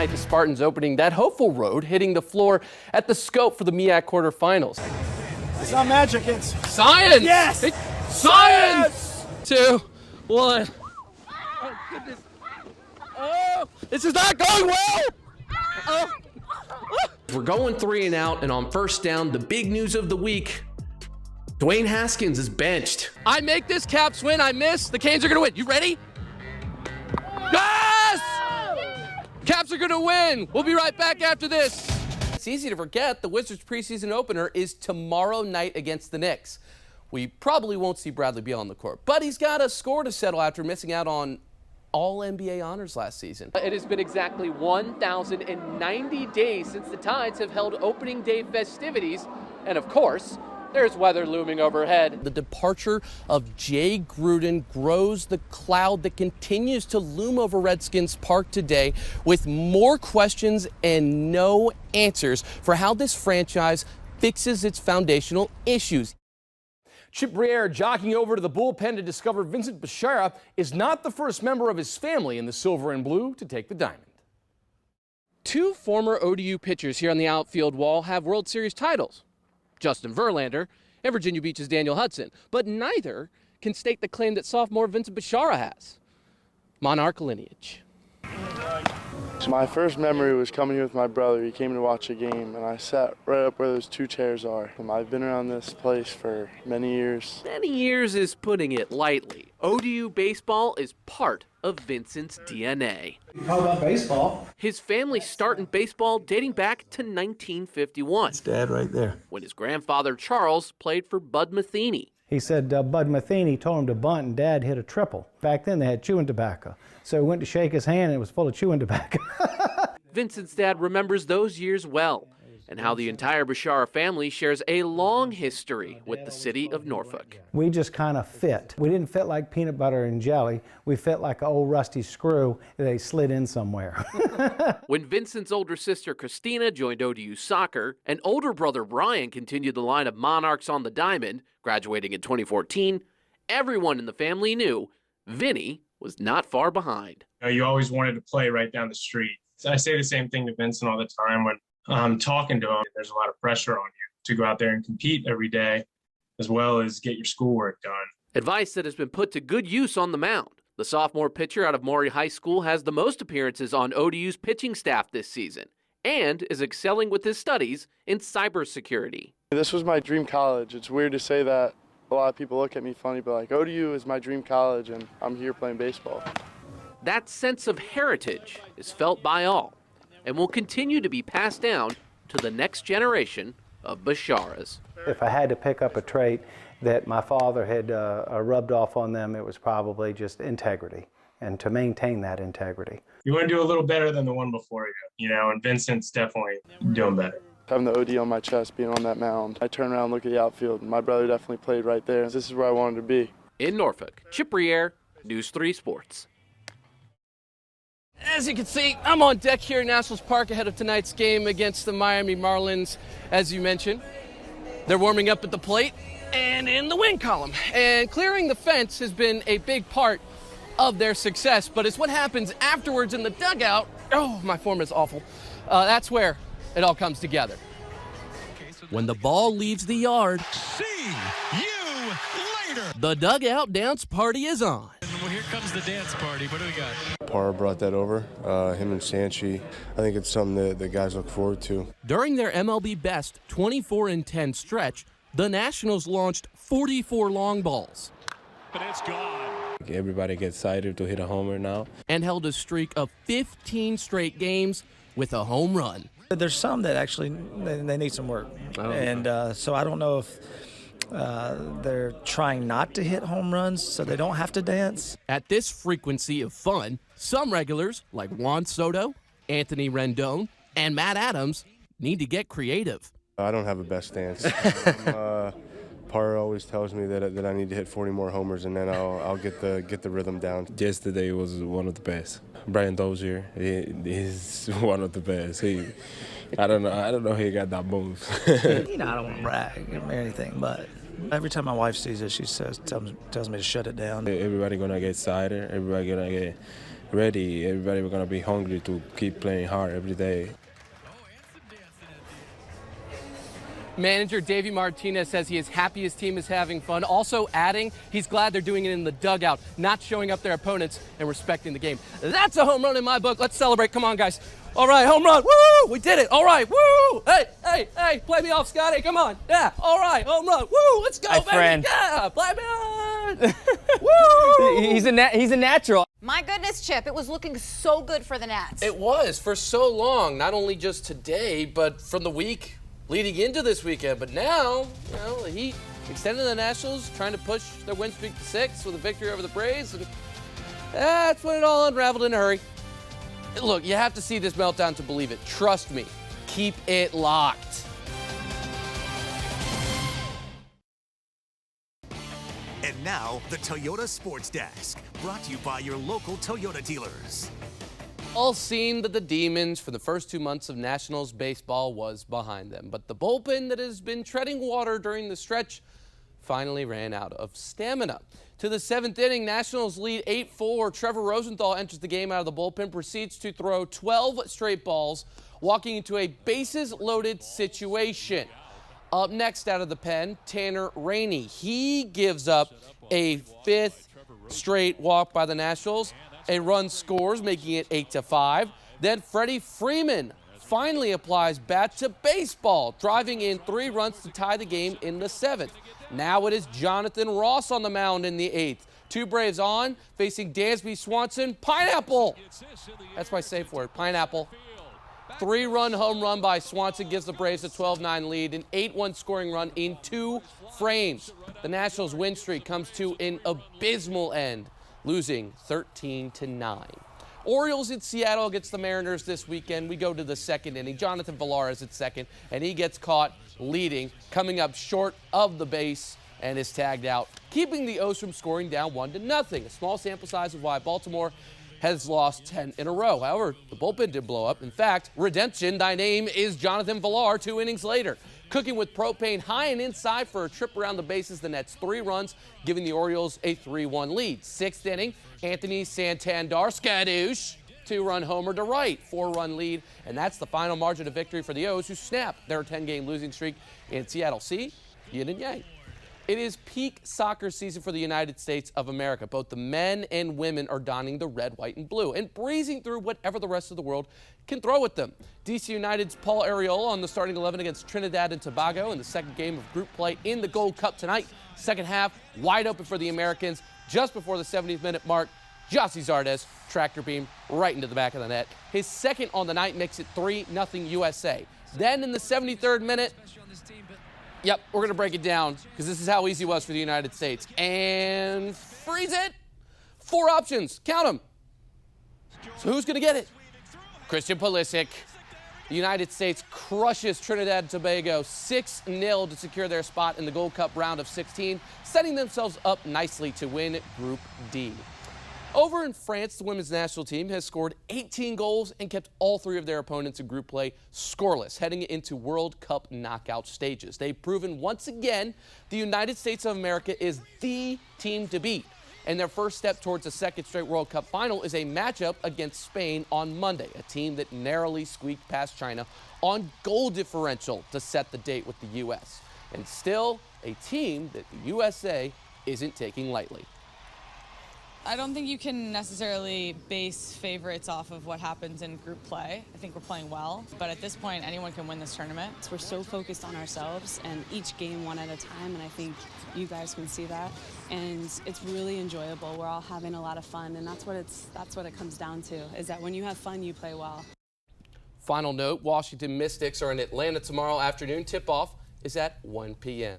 tonight, the Spartans opening that hopeful road, hitting the floor at the Scope for the MEAC quarterfinals. It's not magic, it's science! Yes! Science! 2, 1. Oh, goodness. Oh, this is not going well! Oh. We're going 3 and out, and on first down, the big news of the week, Dwayne Haskins is benched. I make this, Caps win, I miss, the Canes are gonna win. You ready? Yes! Caps are gonna win. We'll be right back after this. It's easy to forget the Wizards preseason opener is tomorrow night against the Knicks. We probably won't see Bradley Beal on the court, but he's got a score to settle after missing out on all NBA honors last season. It has been exactly 1,090 days since the Tides have held opening day festivities, and of course, there's weather looming overhead. The departure of Jay Gruden grows the cloud that continues to loom over Redskins Park today, with more questions and no answers for how this franchise fixes its foundational issues. Chip Brierre jogging over to the bullpen to discover Vincent Bishara is not the first member of his family in the silver and blue to take the diamond. 2 former ODU pitchers here on the outfield wall have World Series titles. Justin Verlander and Virginia Beach's Daniel Hudson, but neither can stake the claim that sophomore Vincent Bishara has. Monarch lineage. My first memory was coming here with my brother. He came to watch a game, and I sat right up where those 2 chairs are. I've been around this place for many years. Many years is putting it lightly. ODU baseball is part of Vincent's DNA. How about baseball? His family start in baseball dating back to 1951. It's Dad right there. When his grandfather Charles played for Bud Metheny. He said Bud Metheny told him to bunt and Dad hit a triple. Back then they had chewing tobacco. So he went to shake his hand and it was full of chewing tobacco. Vincent's dad remembers those years well, and how the entire Bishara family shares a long history with the city of Norfolk. We just kind of fit. We didn't fit like peanut butter and jelly. We fit like an old rusty screw that they slid in somewhere. When Vincent's older sister Christina joined ODU soccer, and older brother Brian continued the line of Monarchs on the diamond, graduating in 2014, everyone in the family knew Vinny was not far behind. You always wanted to play right down the street. I say the same thing to Vincent all the time when I'm talking to him. There's a lot of pressure on you to go out there and compete every day, as well as get your schoolwork done. Advice that has been put to good use on the mound. The sophomore pitcher out of Maury High School has the most appearances on ODU's pitching staff this season, and is excelling with his studies in cybersecurity. This was my dream college. It's weird to say that. A lot of people look at me funny, but like, ODU is my dream college, and I'm here playing baseball. That sense of heritage is felt by all, and will continue to be passed down to the next generation of Bisharas. If I had to pick up a trait that my father had rubbed off on them, it was probably just integrity, and to maintain that integrity. You want to do a little better than the one before you, and Vincent's definitely doing better. Having the OD on my chest, being on that mound, I turn around and look at the outfield, and my brother definitely played right there. This is where I wanted to be. In Norfolk, Chip Brierre, News 3 Sports. As you can see, I'm on deck here at Nationals Park ahead of tonight's game against the Miami Marlins. As you mentioned, they're warming up at the plate and in the win column. And clearing the fence has been a big part of their success, but it's what happens afterwards in the dugout. Oh, my form is awful. That's where it all comes together. When the ball leaves the yard, see you later. The dugout dance party is on. Well, here comes the dance party. What do we got? Parra brought that over, him and Sanchi. I think it's something that the guys look forward to. During their MLB best 24-10 stretch, the Nationals launched 44 long balls. But it's gone. Everybody gets excited to hit a homer now. And held a streak of 15 straight games with a home run. There's some that actually they need some work, and so I don't know if they're trying not to hit home runs so they don't have to dance. At this frequency of fun, some regulars like Juan Soto, Anthony Rendon, and Matt Adams need to get creative. I don't have a best stance. Parra always tells me that I need to hit 40 more homers, and then I'll get the rhythm down. Yesterday was one of the best. Brian Dozier, he's one of the best. I don't know how he got that move. I don't want to brag or anything, but every time my wife sees it, she tells me to shut it down. Everybody gonna get excited. Everybody gonna get ready. Everybody was going to be hungry to keep playing hard every day. Manager Davey Martinez says he is happy his team is having fun. Also adding, he's glad they're doing it in the dugout, not showing up their opponents and respecting the game. That's a home run in my book. Let's celebrate. Come on, guys. All right, home run. Woo! We did it. All right. Woo! Hey, play me off, Scotty. Come on. Yeah. All right, home run. Woo! Let's go, baby. Friend. Yeah. Play me on. Woo! He's a natural. My goodness, Chip, it was looking so good for the Nats. It was for so long, not only just today, but from the week leading into this weekend. But now, the Heat extending the Nationals, trying to push their win streak to 6 with a victory over the Braves. And that's when it all unraveled in a hurry. Look, you have to see this meltdown to believe it. Trust me. Keep it locked. And now, the Toyota Sports Desk, brought to you by your local Toyota dealers. All seen that the Demons for the first 2 months of Nationals baseball was behind them. But the bullpen that has been treading water during the stretch finally ran out of stamina. To the 7th inning, Nationals lead 8-4. Trevor Rosenthal enters the game out of the bullpen, proceeds to throw 12 straight balls, walking into a bases-loaded situation. Up next out of the pen, Tanner Rainey. He gives up a 5th straight walk by the Nationals. A run scores, making it 8-5. Then Freddie Freeman finally applies bat to baseball, driving in 3 runs to tie the game in the 7th. Now it is Jonathan Ross on the mound in the 8th. 2 Braves on, facing Dansby Swanson. Pineapple! That's my safe word, pineapple. 3-run home run by Swanson gives the Braves a 12-9 lead, an 8-1 scoring run in 2 frames. The Nationals' win streak comes to an abysmal end, losing 13-9. Orioles in Seattle against the Mariners this weekend. We go to the 2nd inning. Jonathan Villar is at second, and he gets caught leading, coming up short of the base, and is tagged out, keeping the O's from scoring down 1-0. A small sample size of why Baltimore has lost 10 in a row. However, the bullpen did blow up. In fact, redemption, thy name is Jonathan Villar 2 innings later. Cooking with propane high and inside for a trip around the bases, the Nets 3 runs, giving the Orioles a 3-1 lead. 6th inning, Anthony Santander, skadoosh, 2-run homer to right, 4-run lead, and that's the final margin of victory for the O's, who snap their 10-game losing streak in Seattle. See, yin and yang. It is peak soccer season for the United States of America. Both the men and women are donning the red, white, and blue and breezing through whatever the rest of the world can throw at them. DC United's Paul Arriola on the starting 11 against Trinidad and Tobago in the 2nd game of group play in the Gold Cup tonight. 2nd half, wide open for the Americans. Just before the 70th minute mark, Jossie Zardes tractor beam right into the back of the net. His 2nd on the night makes it 3-0 USA. Then in the 73rd minute, yep, we're going to break it down because this is how easy it was for the United States. And freeze it. 4 options. Count them. So who's going to get it? Christian Pulisic. The United States crushes Trinidad and Tobago 6-0 to secure their spot in the Gold Cup round of 16, setting themselves up nicely to win Group D. Over in France, the women's national team has scored 18 goals and kept all 3 of their opponents in group play scoreless, heading into World Cup knockout stages. They've proven once again the United States of America is the team to beat. And their first step towards a 2nd straight World Cup final is a matchup against Spain on Monday, a team that narrowly squeaked past China on goal differential to set the date with the U.S. And still a team that the USA isn't taking lightly. I don't think you can necessarily base favorites off of what happens in group play. I think we're playing well, but at this point, anyone can win this tournament. We're so focused on ourselves and each game one at a time, and I think you guys can see that. And it's really enjoyable. We're all having a lot of fun, and that's what it comes down to, is that when you have fun, you play well. Final note, Washington Mystics are in Atlanta tomorrow afternoon. Tip-off is at 1 p.m.